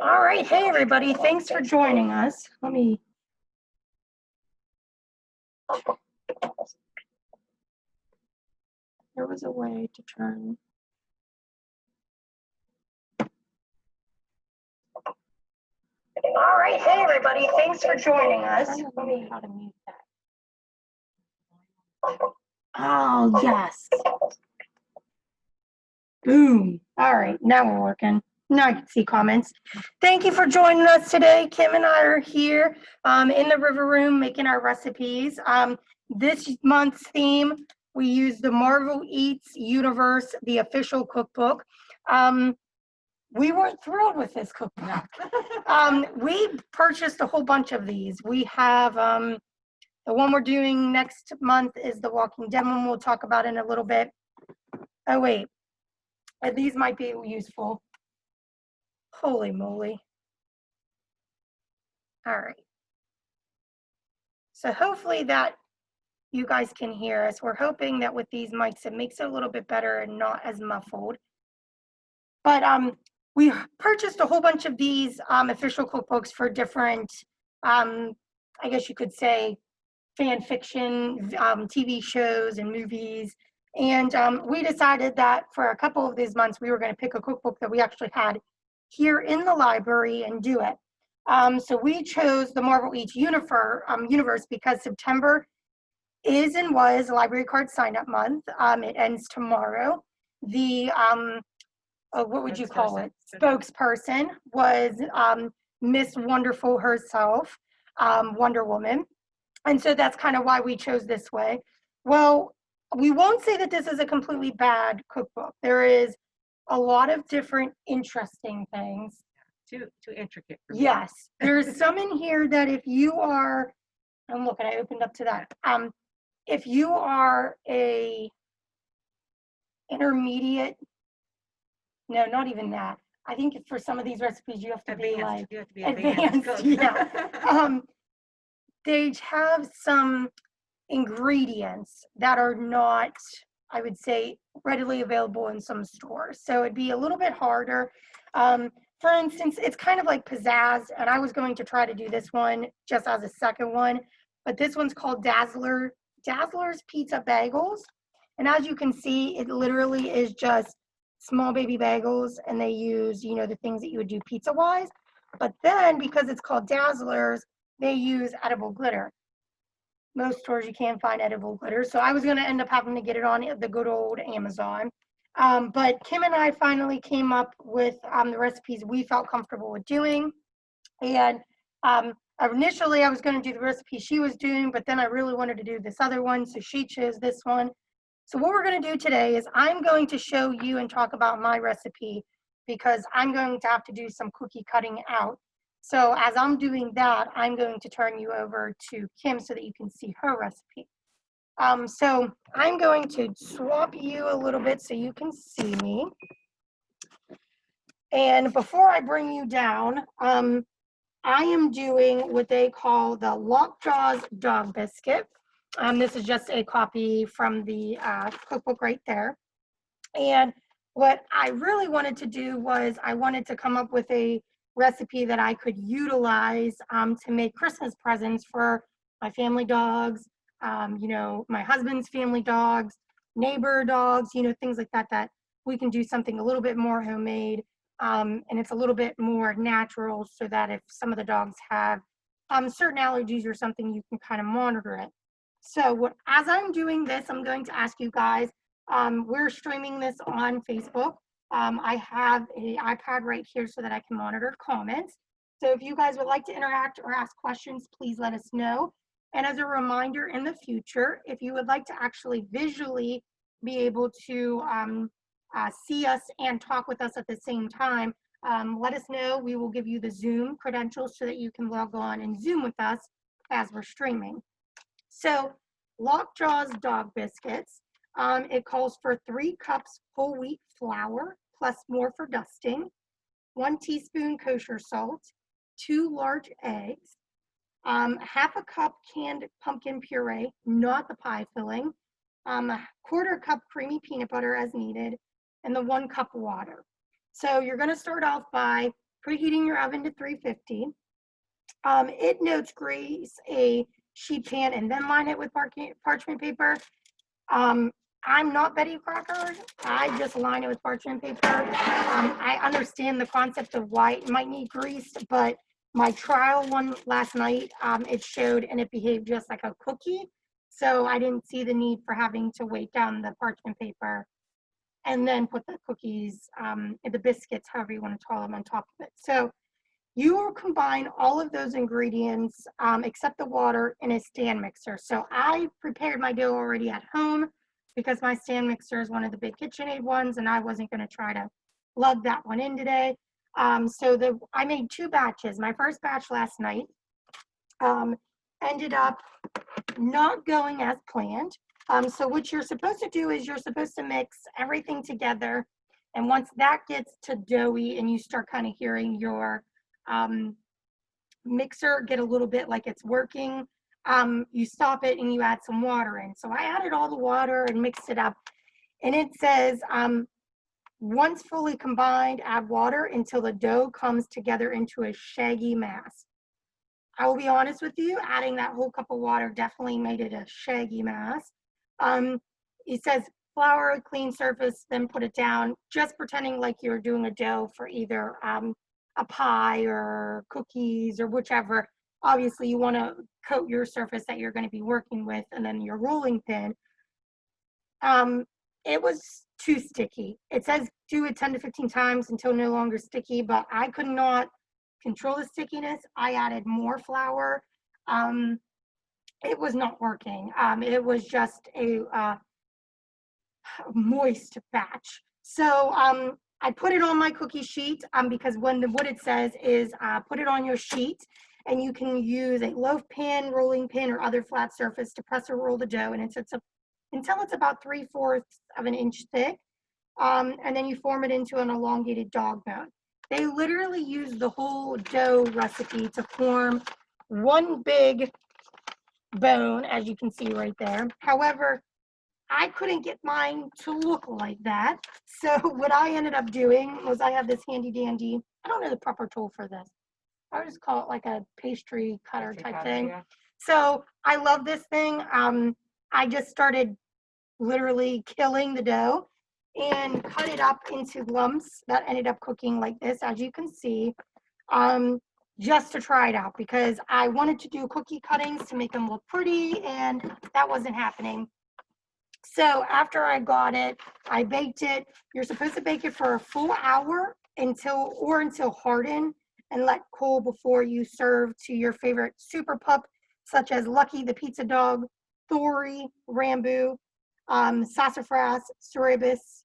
All right, hey everybody, thanks for joining us. There was a way to turn. All right, hey everybody, thanks for joining us. Let me how to mute that. Oh, yes. Boom. All right, now we're working. Now I can see comments. Thank you for joining us today. Kim and I are here in the River Room making our recipes. This month's theme, we use the Marvel Universe, the official cookbook. We weren't thrilled with this cookbook. We purchased a whole bunch of these. We have the one we're doing next month is the Walking Dead one. We'll talk about in a little bit. Oh, wait. These might be useful. Holy moly. All right. So hopefully that you guys can hear us. We're hoping that with these mics, it makes it a little bit better and not as muffled. But we purchased a whole bunch of these official cookbooks for different, I guess you could say, fan fiction, TV shows and movies. And we decided that for a couple of these months, we were going to pick a cookbook that we actually had here in the library and do it. So we chose the Marvel Universe because September is and was library card sign-up month. It ends tomorrow. The, what would you call it? Spokesperson was Miss Wonderful herself, Wonder Woman. And so that's kind of why we chose this way. Well, we won't say that this is a completely bad cookbook. There is a lot of different interesting things. Too intricate for me. Yes, there's some in here that if you are, I'm looking, I opened up to that. If you are a intermediate, no, not even that. I think for some of these recipes, you have to be like advanced. Yeah. They have some ingredients that are not, I would say, readily available in some stores. So it'd be a little bit harder. For instance, it's kind of like pizzazz, and I was going to try to do this one just as a second one, but this one's called Dazzler's Pizza Bagels. And as you can see, it literally is just small baby bagels, and they use, you know, the things that you would do pizza-wise. But then, because it's called Dazzler's, they use edible glitter. Most stores you can't find edible glitter, so I was going to end up having to get it on the good old Amazon. But Kim and I finally came up with the recipes we felt comfortable with doing. And initially I was going to do the recipe she was doing, but then I really wanted to do this other one, so she chose this one. So what we're going to do today is I'm going to show you and talk about my recipe because I'm going to have to do some cookie cutting out. So as I'm doing that, I'm going to turn you over to Kim so that you can see her recipe. So I'm going to swap you a little bit so you can see me. And before I bring you down, I am doing what they call the Lockjaws Dog Biscuit. This is just a copy from the cookbook right there. And what I really wanted to do was I wanted to come up with a recipe that I could utilize to make Christmas presents for my family dogs, you know, my husband's family dogs, neighbor dogs, you know, things like that, that we can do something a little bit more homemade and it's a little bit more natural so that if some of the dogs have certain allergies or something, you can kind of monitor it. So as I'm doing this, I'm going to ask you guys, we're streaming this on Facebook. I have an iPad right here so that I can monitor comments. So if you guys would like to interact or ask questions, please let us know. And as a reminder in the future, if you would like to actually visually be able to see us and talk with us at the same time, let us know. We will give you the Zoom credentials so that you can log on and Zoom with us as we're streaming. So Lockjaws Dog Biscuits. It calls for 3 cups whole wheat flour, plus more for dusting, 1 teaspoon kosher salt, 2 large eggs, half a cup canned pumpkin puree, not the pie filling, a 1/4 cup creamy peanut butter as needed, and the 1 cup water. So you're going to start off by preheating your oven to 350. It notes grease a sheet pan and then line it with parchment paper. I'm not Betty Crocker. I just line it with parchment paper. I understand the concept of why it might need grease, but my trial one last night, it showed and it behaved just like a cookie. So I didn't see the need for having to weight down the parchment paper and then put the cookies, the biscuits, however you want to call them, on top of it. So you will combine all of those ingredients, except the water, in a stand mixer. So I prepared my dough already at home because my stand mixer is one of the big KitchenAid ones, and I wasn't going to try to lug that one in today. I made 2 batches. My first batch last night ended up not going as planned. So what you're supposed to do is you're supposed to mix everything together. And once that gets to doughy and you start kind of hearing your mixer get a little bit like it's working, you stop it and you add some water in. So I added all the water and mixed it up. And it says, once fully combined, add water until the dough comes together into a shaggy mass. I will be honest with you, adding that whole cup of water definitely made it a shaggy mass. It says flour a clean surface, then put it down, just pretending like you're doing a dough for either a pie or cookies or whichever. Obviously, you want to coat your surface that you're going to be working with, and then your rolling pin. It was too sticky. It says do it 10 to 15 times until no longer sticky, but I could not control the stickiness. I added more flour. It was not working. It was just a moist batch. So I put it on my cookie sheet because what it says is put it on your sheet, and you can use a loaf pin, rolling pin, or other flat surface to press or roll the dough, and it sits up until it's about 3/4 of an inch thick, and then you form it into an elongated dog bone. They literally use the whole dough recipe to form one big bone, as you can see right there. However, I couldn't get mine to look like that. So what I ended up doing was I have this handy dandy, I don't know the proper tool for this. I would just call it like a pastry cutter type thing. Yeah. So I love this thing. I just started literally killing the dough and cut it up into lumps that ended up cooking like this, as you can see, just to try it out because I wanted to do cookie cuttings to make them look pretty, and that wasn't happening. So after I got it, I baked it. You're supposed to bake it for a full hour until hardened and let cool before you serve to your favorite super pup, such as Lucky the pizza dog, Thori, Rambo, Sassafras, Cerebus,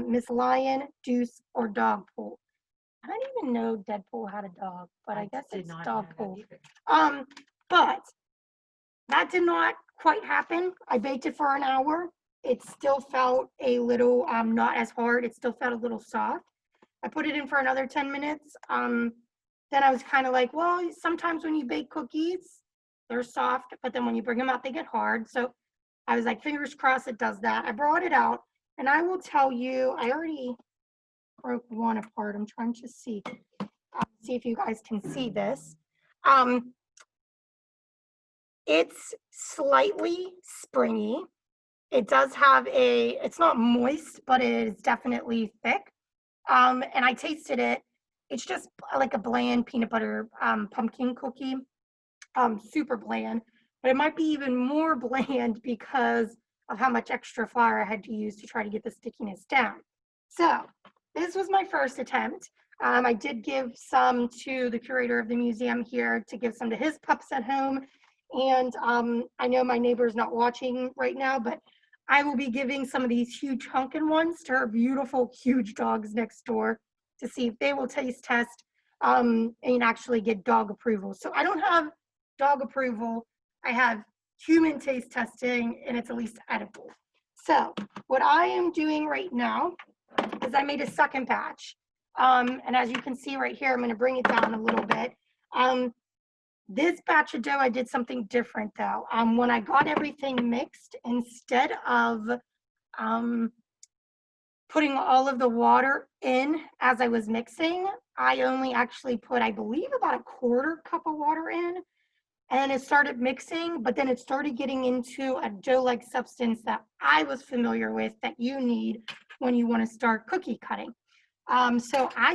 Miss Lion, Deuce, or Dogpool. I didn't even know Deadpool had a dog, but I guess it's Dogpool. But that did not quite happen. I baked it for an hour. It still felt a little not as hard. It still felt a little soft. I put it in for another 10 minutes. Then I was kind of like, well, sometimes when you bake cookies, they're soft, but then when you bring them out, they get hard. So I was like, fingers crossed it does that. I brought it out, and I will tell you, I already broke one apart. I'm trying to see if you guys can see this. It's slightly springy. It does have it's not moist, but it is definitely thick. And I tasted it. It's just like a bland peanut butter pumpkin cookie, super bland, but it might be even more bland because of how much extra flour I had to use to try to get the stickiness down. So this was my first attempt. I did give some to the curator of the museum here to give some to his pups at home. And I know my neighbor's not watching right now, but I will be giving some of these huge hunkin' ones to her beautiful, huge dogs next door to see if they will taste test and actually get dog approval. So I don't have dog approval. I have human taste testing, and it's at least edible. So what I am doing right now is I made a second batch. And as you can see right here, I'm going to bring it down a little bit. This batch of dough, I did something different though. When I got everything mixed, instead of putting all of the water in as I was mixing. I only actually put, I believe, about a quarter cup of water in, and it started mixing, but then it started getting into a dough-like substance that I was familiar with that you need when you want to start cookie cutting. So I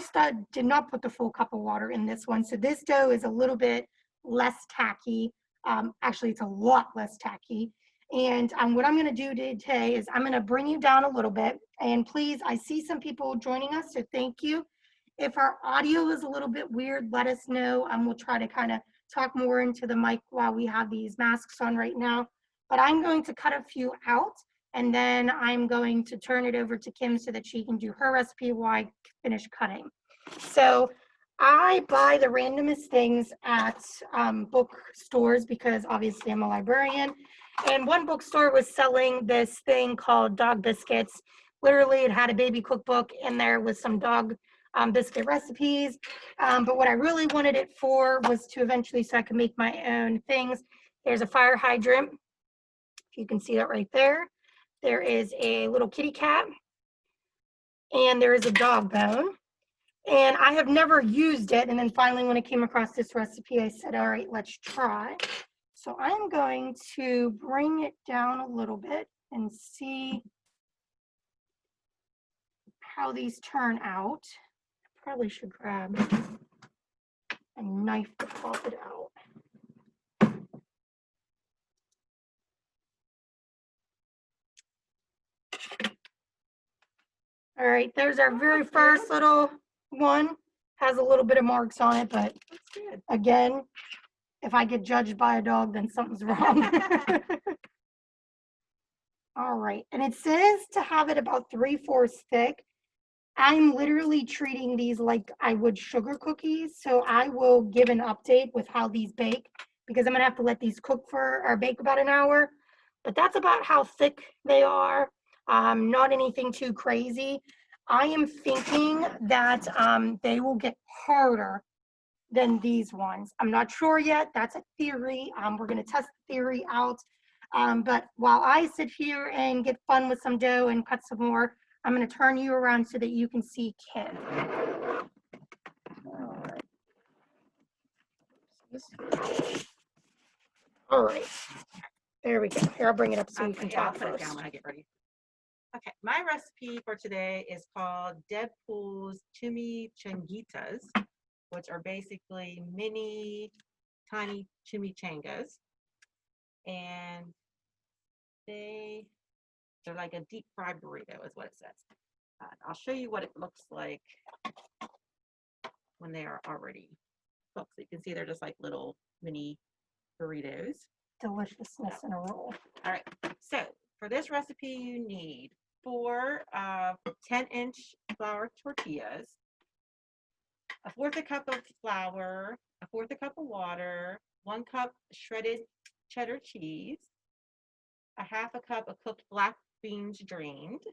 did not put the full cup of water in this one. So this dough is a little bit less tacky. Actually, it's a lot less tacky. And what I'm going to do today is I'm going to bring you down a little bit. And please, I see some people joining us, so thank you. If our audio is a little bit weird, let us know. We'll try to kind of talk more into the mic while we have these masks on right now. But I'm going to cut a few out, and then I'm going to turn it over to Kim so that she can do her recipe while I finish cutting. So I buy the randomest things at bookstores because obviously I'm a librarian. And one bookstore was selling this thing called Dog Biscuits. Literally, it had a baby cookbook in there with some dog biscuit recipes. But what I really wanted it for was to eventually, so I could make my own things. There's a fire hydrant. If you can see that right there. There is a little kitty cat. And there is a dog bone. And I have never used it. And then finally, when I came across this recipe, I said, all right, let's try. So I'm going to bring it down a little bit and see how these turn out. I probably should grab a knife to pop it out. All right, there's our very first little one. Has a little bit of marks on it, but again, if I get judged by a dog, then something's wrong. All right, and it says to have it about 3/4 thick. I'm literally treating these like I would sugar cookies, so I will give an update with how these bake because I'm gonna have to let these cook for or bake about an hour. But that's about how thick they are. Not anything too crazy. I am thinking that they will get harder than these ones. I'm not sure yet. That's a theory. We're going to test the theory out. But while I sit here and get fun with some dough and cut some more, I'm going to turn you around so that you can see Kim. All right. There we go. Here, I'll bring it up so you can talk I'll put it first. down when I get ready. Okay, my recipe for today is called Deadpool's Tumi Changitas, which are basically mini, tiny chimichangas. And they're like a deep fried burrito is what it says. I'll show you what it looks like when they are already cooked. So you can see they're just like little mini burritos. Deliciousness in a roll. All right, so for this recipe, you need 4 10-inch flour tortillas, 1/4 cup of flour, 1/4 cup of water, 1 cup shredded cheddar cheese, 1/2 cup of cooked black beans drained,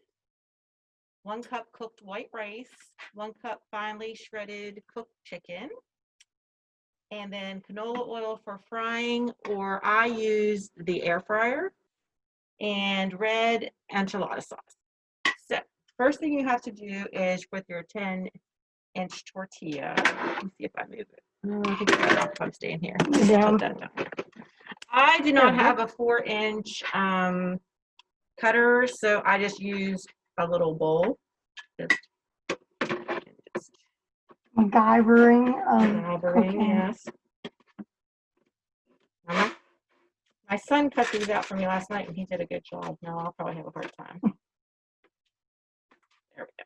1 cup cooked white rice, 1 cup finely shredded cooked chicken, and then canola oil for frying, or I use the air fryer, and red enchilada sauce. So first thing you have to do is with your 10-inch tortilla. Let me see if I move it. I think if I'm staying here. Down. I do not have a 4-inch cutter, so I just use a little bowl. MacGyvering. Yes. My son cut these out for me last night, and he did a good job. Now I'll probably have a hard time. There we go.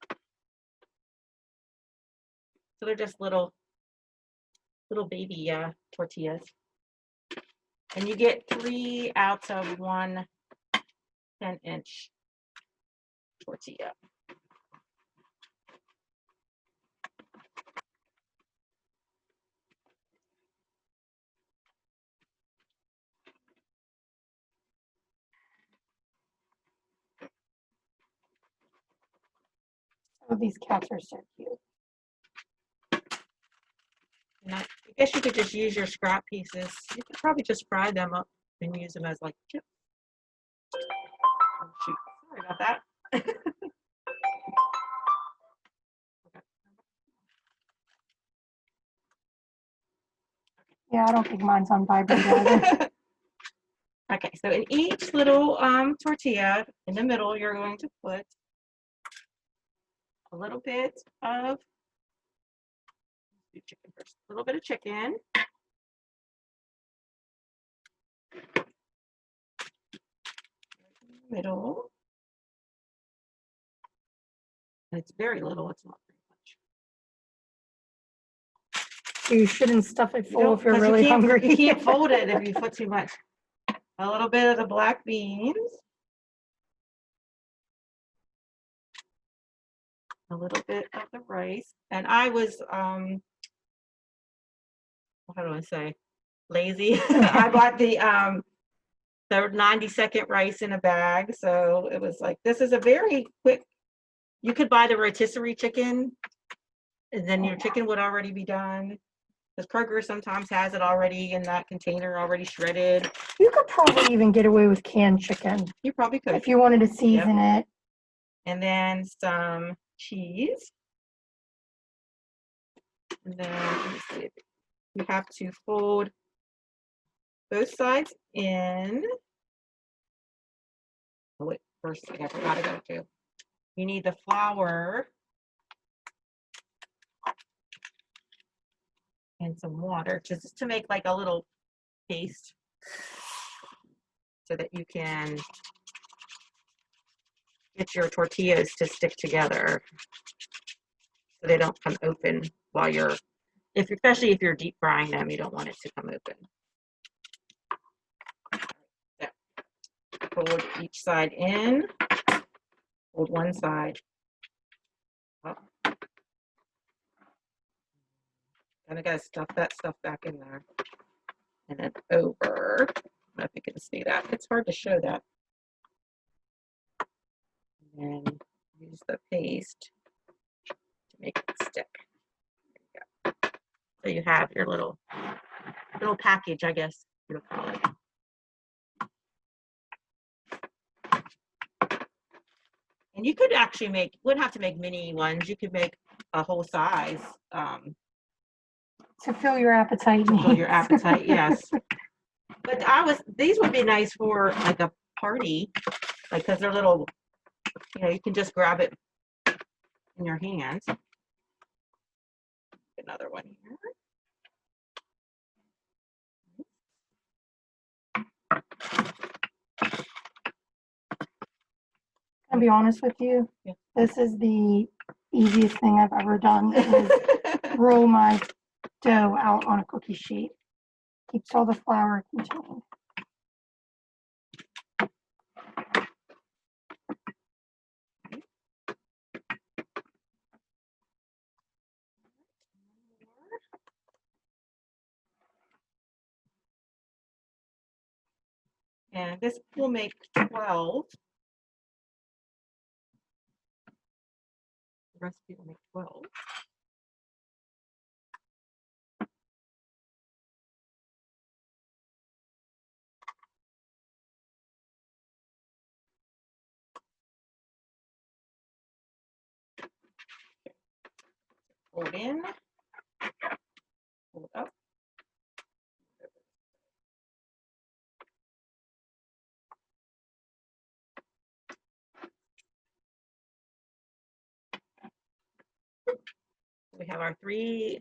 So they're just little baby tortillas. And you get 3 out of 1 10-inch tortilla. Oh, these cats are so cute. And I guess you could just use your scrap pieces. You could probably just fry them up and use them as like chips. Oh, shoot. Sorry about that. Yeah, I don't think mine's on vibrate either. Okay, so in each little tortilla in the middle, you're going to put a little bit of chicken first. A little bit of chicken. Middle. And it's very little, it's not very much. You shouldn't stuff it full if you're 'Cause really hungry. You can't fold it if you put too much. A little bit of the black beans. A little bit of the rice. And I was, how do I say, lazy. I bought the 90-second rice in a bag. So it was like, this is a very quick, you could buy the rotisserie chicken and then your chicken would already be done. Because Kroger sometimes has it already in that container, already shredded. You could probably even get away with canned chicken You probably could. if you wanted to season it. And then some cheese. And then, let me see, you have to fold both sides in. Oh, wait, first, I forgot about it too. You need the flour and some water just to make like a little paste so that you can get your tortillas to stick together so they don't come open while you're, especially if you're deep frying them, you don't want it to come open. So, fold each side in, fold one side up. And I gotta stuff that stuff back in there. And then over. I don't know if you can see that. It's hard to show that. And then use the paste to make it stick. There you go. So you have your little package, I guess you'll call it. And you could actually wouldn't have to make mini ones. You could make a whole size. To fill your appetite. To fill your appetite, yes. But these would be nice for like a party, like because they're little, you can just grab it in your hands. Another one here. I'll be honest with you. Yeah. This is the easiest thing I've ever done is roll my dough out on a cookie sheet. Keeps all the flour contained. And this will make 12. The recipe will make 12. Fold in, fold up. We have our 3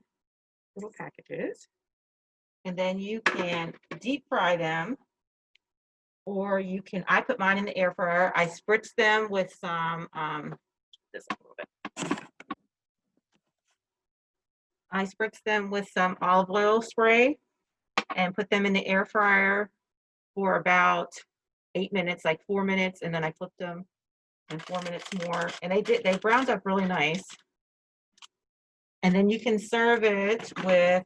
little packages. And then you can deep fry them, or you can, I put mine in the air fryer. I spritz them with some, just a little bit. I spritz them with some olive oil spray and put them in the air fryer for about 8 minutes, like 4 minutes, and then I flipped them and 4 minutes more. And they browned up really nice. And then you can serve it with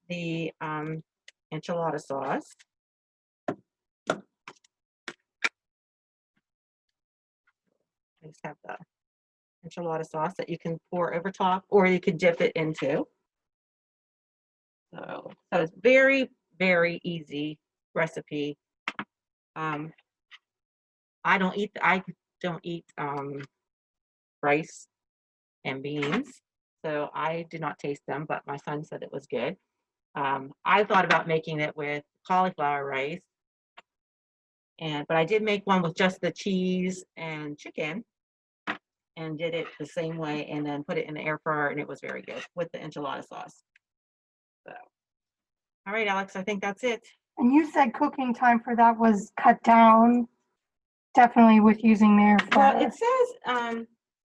the enchilada sauce. I just have the enchilada sauce that you can pour over top, or you could dip it into. So it's very, very easy recipe. I don't eat rice and beans, so I did not taste them, but my son said it was good. I thought about making it with cauliflower rice, but I did make one with just the cheese and chicken, and did it the same way, and then put it in the air fryer, and it was very good with the enchilada sauce. So, all right, Alex, I think that's it. And you said cooking time for that was cut down, definitely with using the air fryer. Well, it says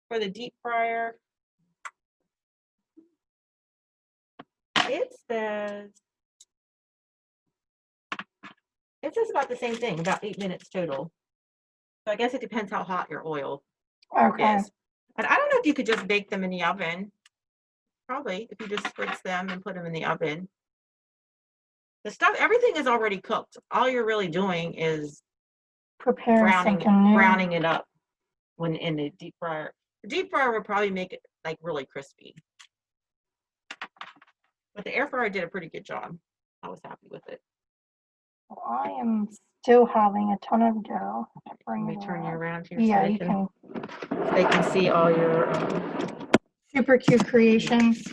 for the deep fryer, it says about the same thing, about 8 minutes total. So I guess it depends how hot your oil Okay. is. But I don't know if you could just bake them in the oven. Probably, if you just spritz them and put them in the oven. The stuff, everything is already cooked. All you're really doing is Prepare something new. browning it up when in the deep fryer. The deep fryer would probably make it like really crispy. But the air fryer did a pretty good job. I was happy with it. Well, I am still having a ton of dough. Let me turn you around here Yeah, so you can. they can see all your Super cute creations.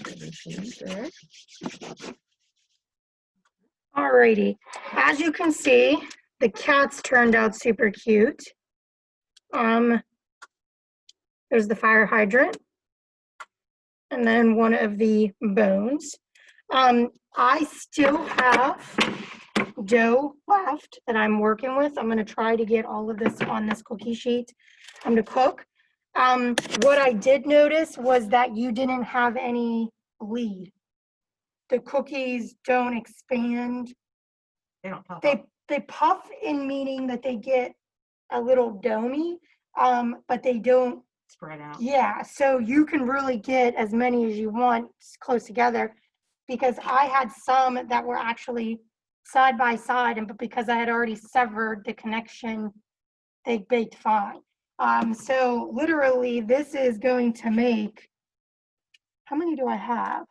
Alrighty. As you can see, the cats turned out super cute. There's the fire hydrant. And then one of the bones. I still have dough left that I'm working with. I'm going to try to get all of this on this cookie sheet to cook. What I did notice was that you didn't have any bleed. The cookies don't expand. They don't puff. They puff in meaning that they get a little domey, but they don't spread out. Yeah, so you can really get as many as you want close together, because I had some that were actually side by side, but because I had already severed the connection, they baked fine. So literally this is going to make, how many do I have?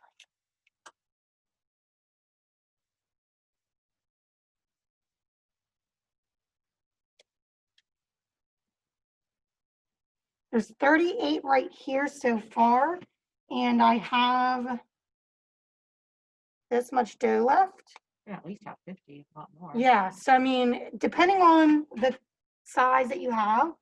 There's 38 right here so far, and I have this much dough left. Yeah, at least have 50, a lot more. Yeah, so I mean, depending on the size that you have,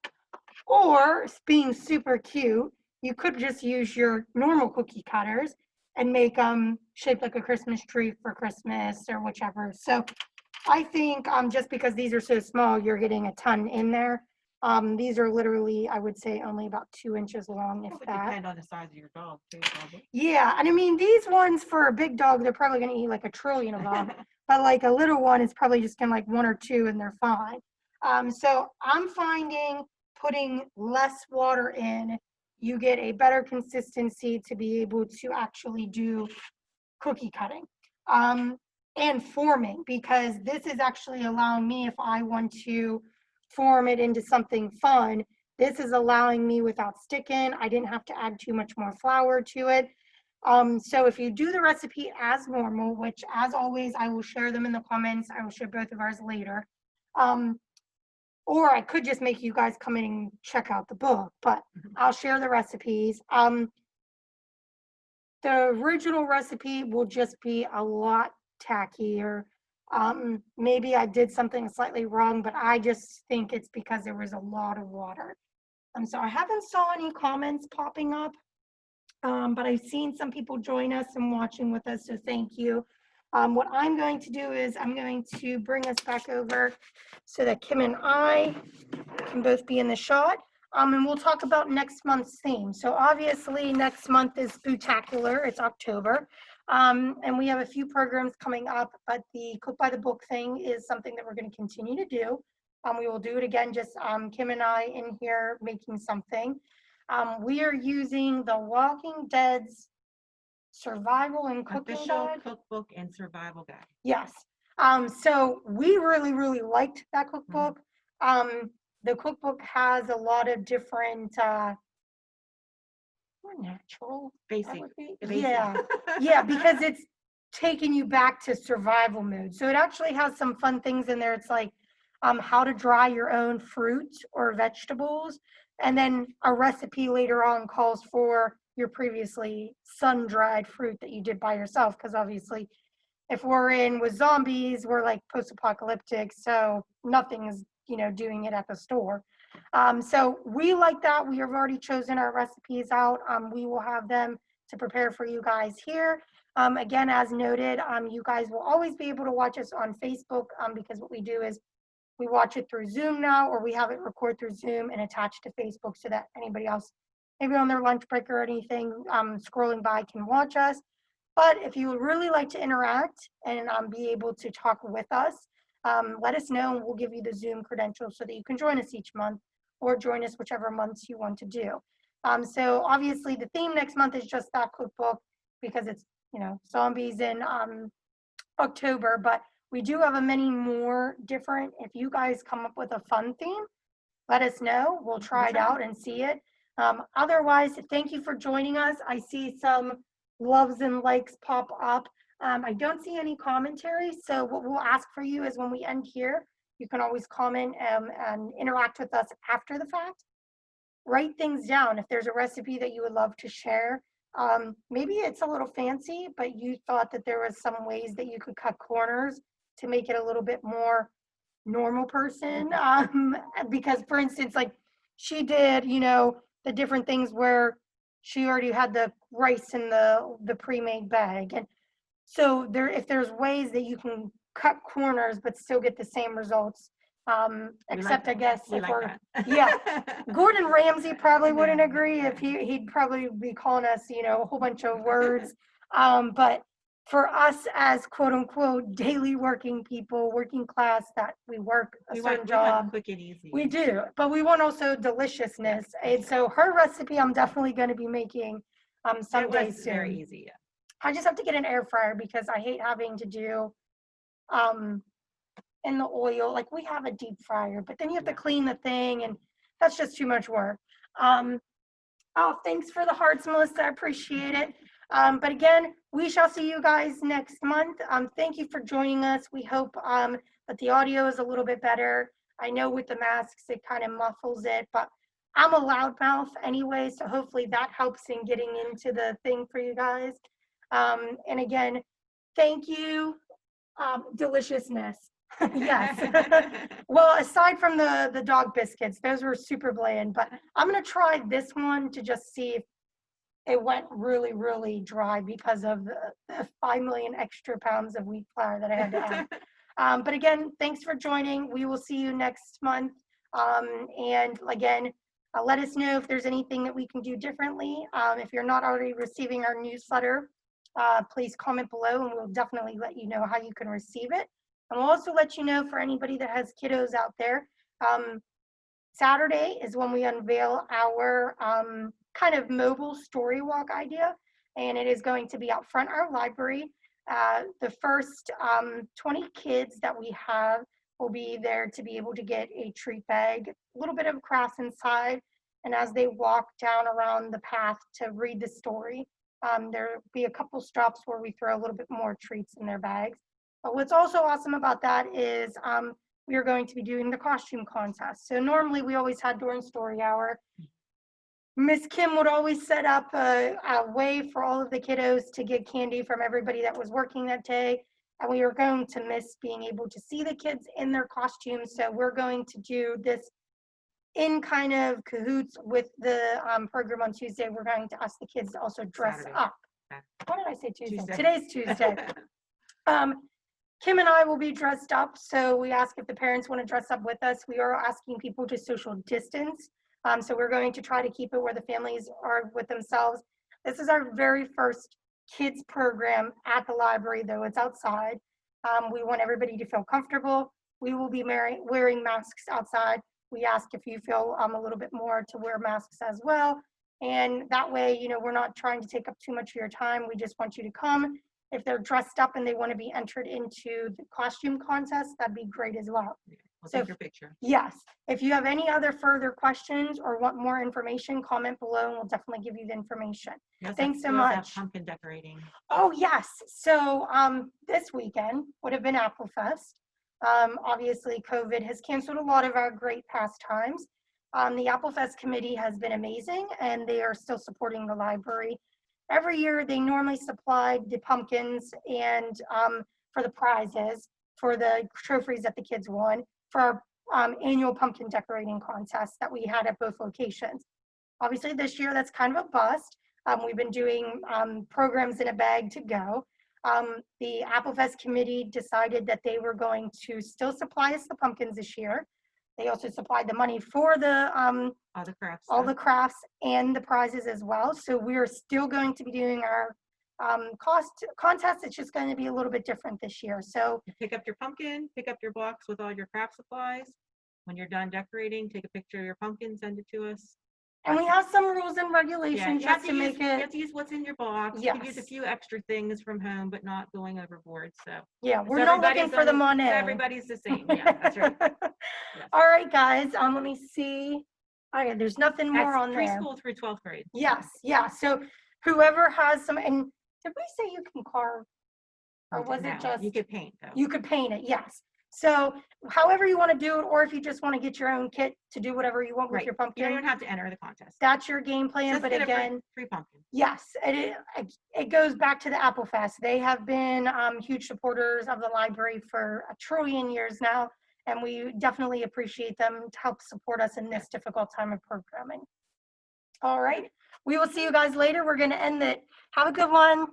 or being super cute, you could just use your normal cookie cutters and make them shaped like a Christmas tree for Christmas or whichever. So I think just because these are so small, you're getting a ton in there. These are literally, I would say, only about 2 inches long, if that. Depend on the size of your dog too, probably. Yeah, and I mean, these ones for a big dog, they're probably going to eat like a trillion of them. But like a little one is probably just going to like 1 or 2 and they're fine. So I'm finding putting less water in, you get a better consistency to be able to actually do cookie cutting and forming, because this is actually allowing me, if I want to form it into something fun, this is allowing me without sticking. I didn't have to add too much more flour to it. So if you do the recipe as normal, which as always, I will share them in the comments. I will share both of ours later. Or I could just make you guys come in and check out the book, but I'll share the recipes. The original recipe will just be a lot tackier. Maybe I did something slightly wrong, but I just think it's because there was a lot of water. So I haven't saw any comments popping up, but I've seen some people join us and watching with us, so thank you. What I'm going to do is I'm going to bring us back over so that Kim and I can both be in the shot. And we'll talk about next month's theme. So obviously next month is Spooktacular. It's October. And we have a few programs coming up, but the Cook by the Book thing is something that we're going to continue to do. We will do it again, just Kim and I in here making something. We are using the Walking Dead's Survival and Cooking Guide. Cookbook and Survival Guide. Yes. So we really, really liked that cookbook. The cookbook has a lot of different more natural, basic. Yeah, yeah, because it's taking you back to survival mode. So it actually has some fun things in there. It's like how to dry your own fruit or vegetables, and then a recipe later on calls for your previously sun-dried fruit that you did by yourself, because obviously if we're in with zombies, we're like post-apocalyptic, so nothing's, doing it at the store. So we like that. We have already chosen our recipes out. We will have them to prepare for you guys here. Again, as noted, you guys will always be able to watch us on Facebook, because what we do is we watch it through Zoom now, or we have it record through Zoom and attach to Facebook so that anybody else, maybe on their lunch break or anything, scrolling by can watch us. But if you would really like to interact and be able to talk with us, let us know and we'll give you the Zoom credentials so that you can join us each month or join us whichever months you want to do. So obviously the theme next month is just that cookbook because it's, zombies in October, but we do have a many more different. If you guys come up with a fun theme, let us know. We'll try it out and see it. Otherwise, thank you for joining us. I see some loves and likes pop up. I don't see any commentary, so what we'll ask for you is when we end here, you can always comment and interact with us after the fact. Write things down. If there's a recipe that you would love to share, maybe it's a little fancy, but you thought that there was some ways that you could cut corners to make it a little bit more normal person. Because for instance, like she did, the different things where she already had the rice in the pre-made bag. And so if there's ways that you can cut corners but still get the same results, except I guess if we're, yeah, Gordon Ramsay probably wouldn't agree if he'd probably be calling us, a whole bunch of words. But for us as quote unquote daily working people, working class, that we work a certain job, we want quick and easy. We do, but we want also deliciousness. And so her recipe, I'm definitely going to be making someday soon. Very easy. Yeah. I just have to get an air fryer because I hate having to do in the oil. Like we have a deep fryer, but then you have to clean the thing, and that's just too much work. Oh, thanks for the hearts, Melissa. I appreciate it. But again, we shall see you guys next month. Thank you for joining us. We hope that the audio is a little bit better. I know with the masks, it kind of muffles it, but I'm a loudmouth anyway, so hopefully that helps in getting into the thing for you guys. And again, thank you. Deliciousness. Yes. Well, aside from the dog biscuits, those were super bland, but I'm going to try this one to just see if it went really, really dry because of the 5 million extra pounds of wheat flour that I had to add. But again, thanks for joining. We will see you next month. And again, let us know if there's anything that we can do differently. If you're not already receiving our newsletter, please comment below and we'll definitely let you know how you can receive it. And we'll also let you know for anybody that has kiddos out there, Saturday is when we unveil our kind of mobile story walk idea, and it is going to be out front our library. The first 20 kids that we have will be there to be able to get a treat bag, a little bit of crafts inside, and as they walk down around the path to read the story, there'll be a couple stops where we throw a little bit more treats in their bags. But what's also awesome about that is we are going to be doing the costume contest. So normally we always had during story hour, Miss Kim would always set up a way for all of the kiddos to get candy from everybody that was working that day. And we were going to miss being able to see the kids in their costumes. So we're going to do this in kind of cahoots with the program on Tuesday. We're going to ask the kids to also dress Saturday. up. What did I say Tuesday? Tuesday. Today's Tuesday. Kim and I will be dressed up, so we ask if the parents want to dress up with us. We are asking people to social distance, so we're going to try to keep it where the families are with themselves. This is our very first kids program at the library, though it's outside. We want everybody to feel comfortable. We will be wearing masks outside. We ask if you feel a little bit more to wear masks as well. And that way, we're not trying to take up too much of your time. We just want you to come. If they're dressed up and they want to be entered into the costume contest, that'd be great as well. We'll take your picture. Yes. If you have any other further questions or want more information, comment below and we'll definitely give you the information. Thanks so much. Pumpkin decorating. Oh, yes. So this weekend would have been Apple Fest. Obviously, COVID has canceled a lot of our great pastimes. The Apple Fest committee has been amazing and they are still supporting the library. Every year, they normally supplied the pumpkins and for the prizes, for the trophies that the kids won, for our annual pumpkin decorating contest that we had at both locations. Obviously, this year that's kind of a bust. We've been doing programs in a bag to go. The Apple Fest committee decided that they were going to still supply us the pumpkins this year. They also supplied the money for the all the crafts and the prizes as well. So we're still going to be doing our contest. It's just going to be a little bit different this year. So you pick up your pumpkin, pick up your box with all your craft supplies. When you're done decorating, take a picture of your pumpkin, send it to us. And we have some rules and regulations just to make it. You have to use what's in your box. Yes. You can use a few extra things from home, but not going overboard. So yeah, we're not looking for the money. Everybody's the same. Yeah, that's right. Yes. All right, guys. Let me see. All right, there's nothing more on there. Preschool through 12th grade. Yes, yeah. So whoever has some, and did we say you can carve, or was it just you could paint though? You could paint it. Yes. So however you want to do it, or if you just want to get your own kit to do whatever you want with your pumpkin. You don't have to enter the contest. That's your game plan. But again, free pumpkin. Yes, it goes back to the Apple Fest. They have been huge supporters of the library for 1 trillion years now, and we definitely appreciate them to help support us in this difficult time of programming. All right, we will see you guys later. We're going to end it. Have a good one.